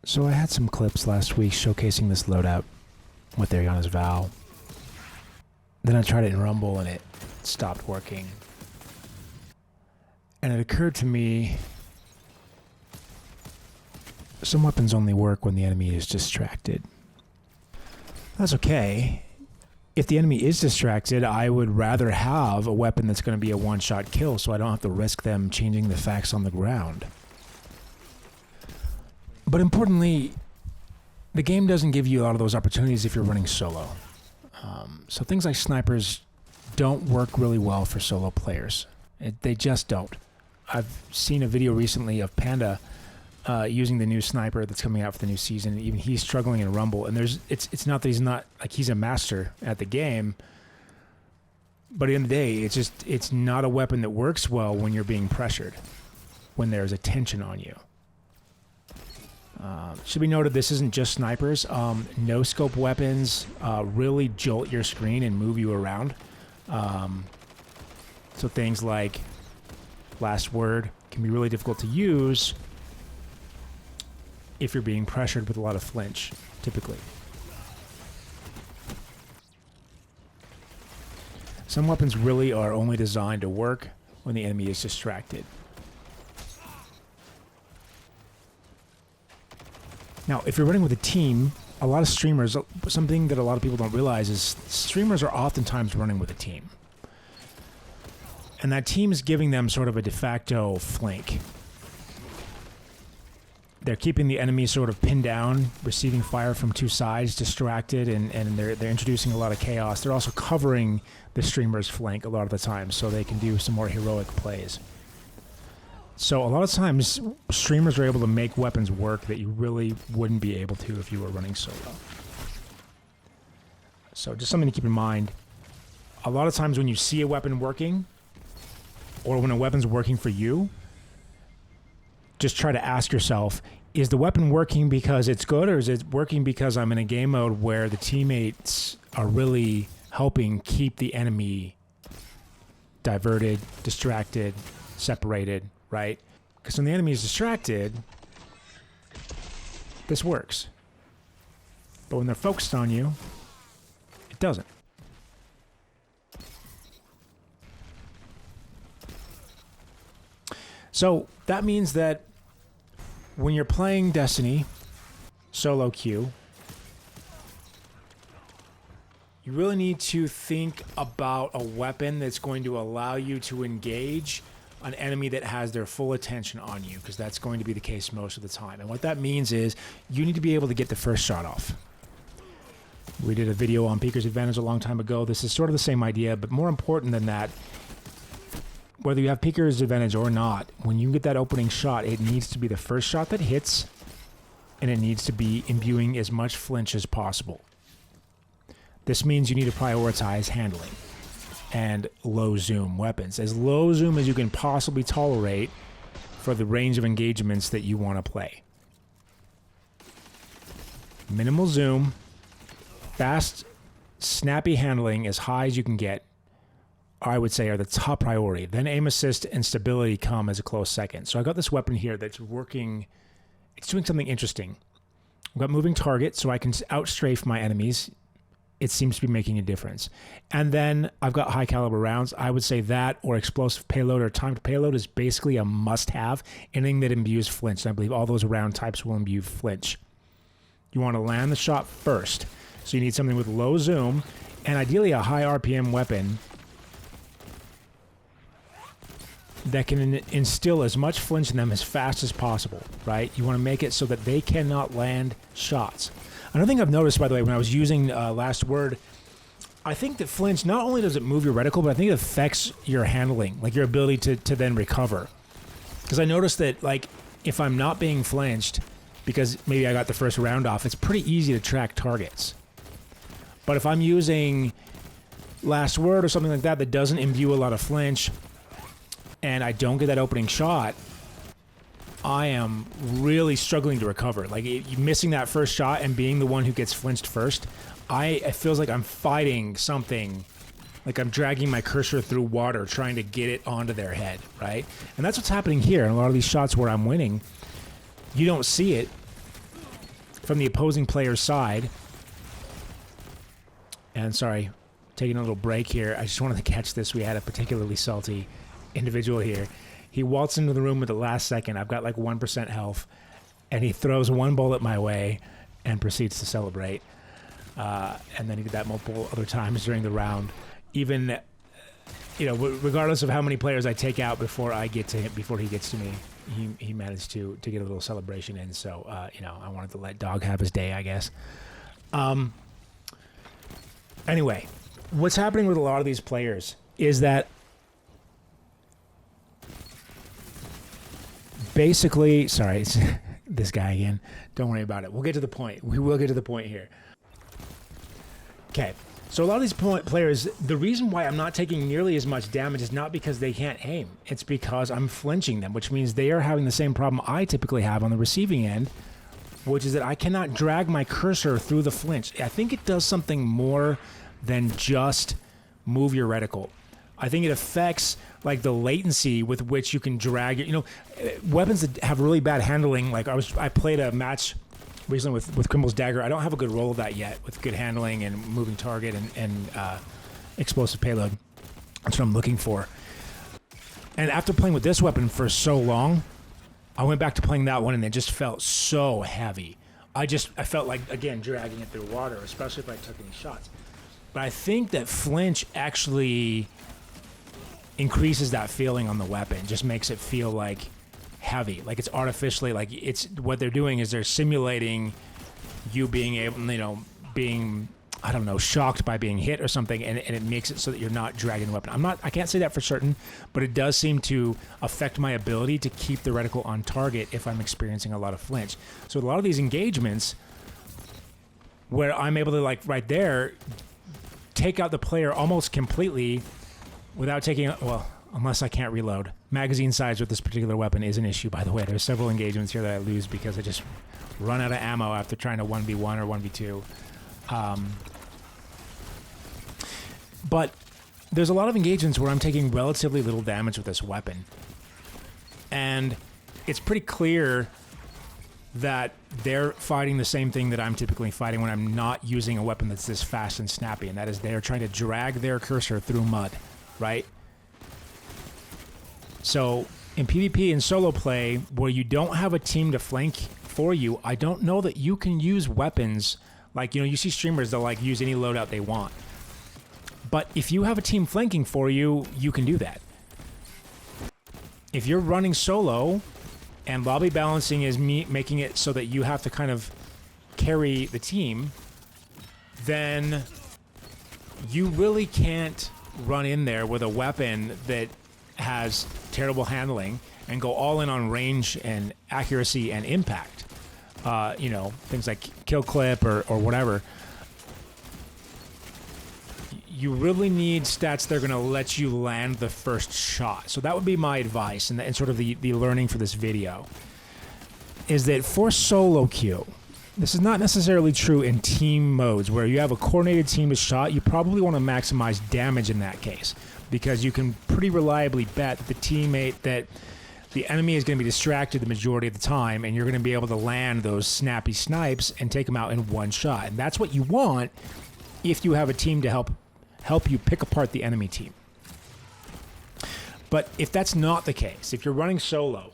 So I had some clips last week showcasing this loadout with Ariana's Vow. Then I tried it in Rumble and it stopped working. And it occurred to me, some weapons only work when the enemy is distracted. That's okay. If the enemy is distracted, I would rather have a weapon that's going to be a one-shot kill so I don't have to risk them changing the facts on the ground. But importantly, the game doesn't give you a lot of those opportunities if you're running solo. So things like snipers don't work really well for solo players. They just don't. I've seen a video recently of Panda using the new sniper that's coming out for the new season. Even he's struggling in Rumble, and it's not that he's not like he's a master at the game. But at the end of the day, it's not a weapon that works well when you're being pressured, when there's a tension on you. Should be noted, this isn't just snipers. No scope weapons really jolt your screen and move you around. So things like Last Word can be really difficult to use if you're being pressured with a lot of flinch, typically. Some weapons really are only designed to work when the enemy is distracted. Now, if you're running with a team, a lot of streamers, something that a lot of people don't realize is streamers are oftentimes running with a team. And that team is giving them sort of a de facto flank. They're keeping the enemy sort of pinned down, receiving fire from two sides, distracted, and they're introducing a lot of chaos. They're also covering the streamer's flank a lot of the time so they can do some more heroic plays. So a lot of times, streamers are able to make weapons work that you really wouldn't be able to if you were running solo. So just something to keep in mind. A lot of times when you see a weapon working, or when a weapon's working for you, just try to ask yourself, is the weapon working because it's good, or is it working because I'm in a game mode where the teammates are really helping keep the enemy diverted, distracted, separated, right? Because when the enemy is distracted, this works. But when they're focused on you, it doesn't. So that means that when you're playing Destiny solo queue, you really need to think about a weapon that's going to allow you to engage an enemy that has their full attention on you, because that's going to be the case most of the time. And what that means is you need to be able to get the first shot off. We did a video on Peeker's Advantage a long time ago. This is sort of the same idea, but more important than that, whether you have Peeker's Advantage or not, when you get that opening shot, it needs to be the first shot that hits, and it needs to be imbuing as much flinch as possible. This means you need to prioritize handling and low zoom weapons. As low zoom as you can possibly tolerate for the range of engagements that you want to play. Minimal zoom, fast, snappy handling as high as you can get, I would say, are the top priority. Then aim assist and stability come as a close second. So I got this weapon here that's working, it's doing something interesting. I've got moving target so I can outstrafe my enemies. It seems to be making a difference. And then I've got high caliber rounds. I would say that or explosive payload or timed payload is basically a must-have. Anything that imbues flinch. And I believe all those round types will imbue flinch. You want to land the shot first. So you need something with low zoom and ideally a high RPM weapon that can instill as much flinch in them as fast as possible, right? You want to make it so that they cannot land shots. Another thing I've noticed, by the way, when I was using Last Word, I think that flinch, not only does it move your reticle, but I think it affects your handling, like your ability to then recover. Because I noticed that, like, if I'm not being flinched, because maybe I got the first round off, it's pretty easy to track targets. But if I'm using Last Word or something like that that doesn't imbue a lot of flinch, and I don't get that opening shot, I am really struggling to recover. Like, missing that first shot and being the one who gets flinched first, it feels like I'm fighting something, like I'm dragging my cursor through water trying to get it onto their head, right? And that's what's happening here in a lot of these shots where I'm winning. You don't see it from the opposing player's side. And sorry, taking a little break here. I just wanted to catch this. We had a particularly salty individual here. He waltzed into the room at the last second. I've got like 1% health. And he throws one bullet my way and proceeds to celebrate. And then he did that multiple other times during the round. Even, you know, regardless of how many players I take out before I get to him, before he gets to me, he managed to get a little celebration in. So, you know, I wanted to let Dog have his day, I guess. Anyway, what's happening with a lot of these players is that basically, sorry, it's this guy again. Don't worry about it. We'll get to the point. We will get to the point here. Okay, so a lot of these players, the reason why I'm not taking nearly as much damage is not because they can't aim. It's because I'm flinching them, which means they are having the same problem I typically have on the receiving end, which is that I cannot drag my cursor through the flinch. I think it does something more than just move your reticle. I think it affects like the latency with which you can drag it. You know, weapons that have really bad handling, like I played a match recently with Criminal's Dagger. I don't have a good roll of that yet with good handling and moving target and explosive payload. That's what I'm looking for. And after playing with this weapon for so long, I went back to playing that one and it just felt so heavy. I felt like, again, dragging it through water, especially if I took any shots. But I think that flinch actually increases that feeling on the weapon, just makes it feel like heavy, like it's artificially, like it's what they're doing is they're simulating you being able, you know, being, I don't know, shocked by being hit or something, and it makes it so that you're not dragging the weapon. I can't say that for certain, but it does seem to affect my ability to keep the reticle on target if I'm experiencing a lot of flinch. So a lot of these engagements where I'm able to, like right there, take out the player almost completely without taking, well, unless I can't reload. Magazine size with this particular weapon is an issue, by the way. There's several engagements here that I lose because I just run out of ammo after trying to 1v1 or 1v2. But there's a lot of engagements where I'm taking relatively little damage with this weapon. And it's pretty clear that they're fighting the same thing that I'm typically fighting when I'm not using a weapon that's this fast and snappy, and that is they're trying to drag their cursor through mud, right? So in PvP and solo play, where you don't have a team to flank for you, I don't know that you can use weapons like, you know, you see streamers, they'll like use any loadout they want. But if you have a team flanking for you, you can do that. If you're running solo and lobby balancing is making it so that you have to kind of carry the team, then you really can't run in there with a weapon that has terrible handling and go all in on range and accuracy and impact. You know, things like kill clip or whatever. You really need stats that are going to let you land the first shot. So that would be my advice and sort of the learning for this video. Is that for solo queue, this is not necessarily true in team modes where you have a coordinated team to shot. You probably want to maximize damage in that case, because you can pretty reliably bet that the enemy is going to be distracted the majority of the time, and you're going to be able to land those snappy snipes and take them out in one shot. And that's what you want if you have a team to help you pick apart the enemy team. But if that's not the case, if you're running solo,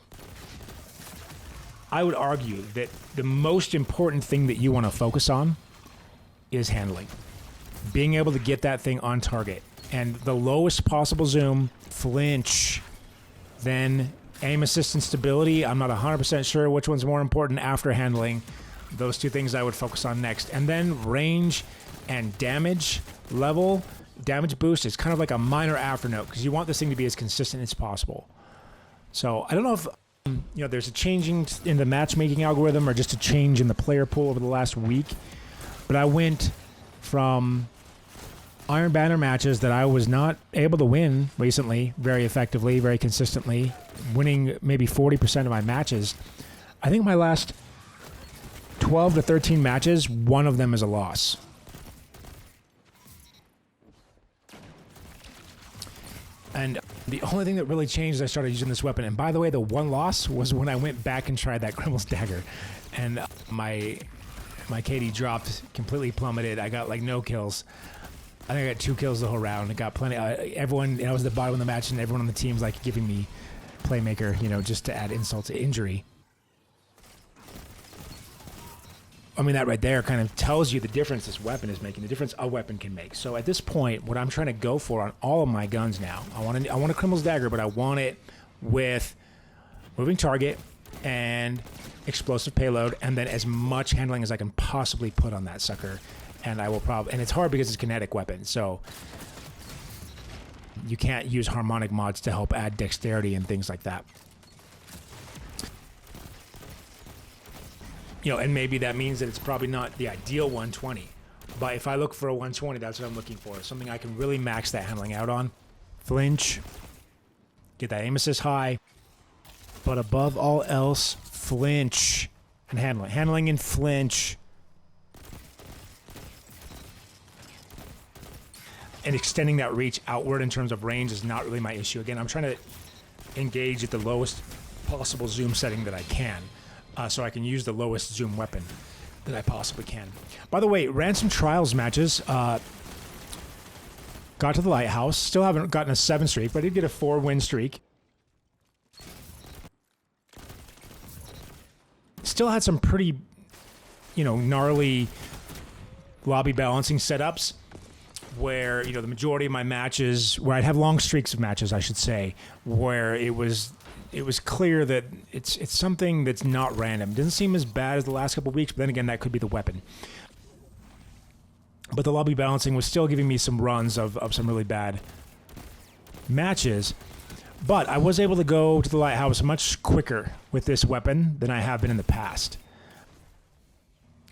I would argue that the most important thing that you want to focus on is handling. Being able to get that thing on target. And the lowest possible zoom, flinch, then aim assist and stability. I'm not 100% sure which one's more important after handling. Those two things I would focus on next. And then range and damage level. Damage boost is kind of like a minor afternote because you want this thing to be as consistent as possible. So I don't know if you know, there's a changing in the matchmaking algorithm or just a change in the player pool over the last week. But I went from Iron Banner matches that I was not able to win recently very effectively, very consistently, winning maybe 40% of my matches. I think my last 12 to 13 matches, one of them is a loss. And the only thing that really changed is I started using this weapon. And by the way, the one loss was when I went back and tried that Criminal's Dagger. And my My KD dropped, completely plummeted. I got like no kills. I think I got 2 kills the whole round. I got plenty. Everyone, I was at the bottom of the match, and everyone on the team's like giving me playmaker, you know, just to add insult to injury. I mean, that right there kind of tells you the difference this weapon is making, the difference a weapon can make. So at this point, what I'm trying to go for on all of my guns now, I want a Criminal's Dagger, but I want it with moving target and explosive payload, and then as much handling as I can possibly put on that sucker. And I will probably, and it's hard because it's a kinetic weapon, so you can't use harmonic mods to help add dexterity and things like that. You know, and maybe that means that it's probably not the ideal 120. But if I look for a 120, that's what I'm looking for. Something I can really max that handling out on. Flinch. Get that aim assist high. But above all else, flinch. And handling. Handling and flinch. And extending that reach outward in terms of range is not really my issue. Again, I'm trying to engage at the lowest possible zoom setting that I can. So I can use the lowest zoom weapon that I possibly can. By the way, ran some trials matches. Got to the lighthouse. Still haven't gotten a 7 streak, but I did get a 4-win streak. Still had some pretty, you know, gnarly lobby balancing setups where, you know, the majority of my matches, where I'd have long streaks of matches, I should say, where it was clear that it's something that's not random. It doesn't seem as bad as the last couple of weeks, but then again, that could be the weapon. But the lobby balancing was still giving me some runs of some really bad matches. But I was able to go to the lighthouse much quicker with this weapon than I have been in the past.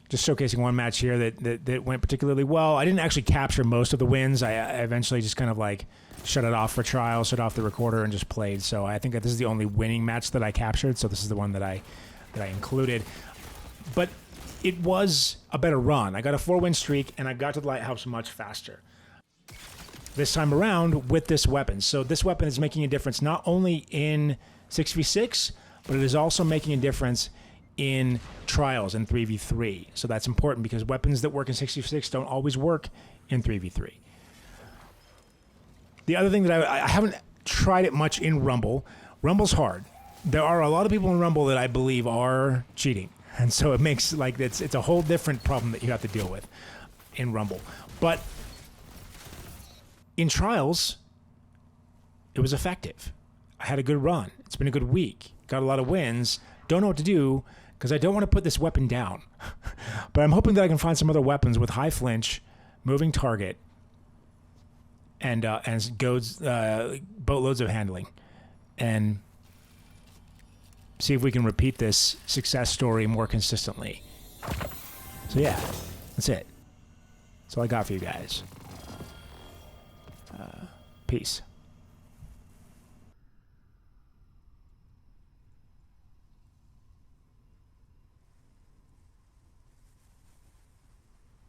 Just showcasing one match here that went particularly well. I didn't actually capture most of the wins. I eventually just kind of like shut it off for trial, shut off the recorder, and just played. So I think that this is the only winning match that I captured. So this is the one that I included. But it was a better run. I got a 4-win streak, and I got to the lighthouse much faster this time around with this weapon. So this weapon is making a difference not only in 6v6, but it is also making a difference in trials in 3v3. So that's important because weapons that work in 6v6 don't always work in 3v3. The other thing that I haven't tried it much in Rumble. Rumble's hard. There are a lot of people in Rumble that I believe are cheating. And so it makes like it's a whole different problem that you have to deal with in Rumble. But in trials, it was effective. I had a good run. It's been a good week. Got a lot of wins. Don't know what to do because I don't want to put this weapon down. But I'm hoping that I can find some other weapons with high flinch, moving target, and boatloads of handling, and see if we can repeat this success story more consistently. So yeah, that's it. That's all I got for you guys. Peace.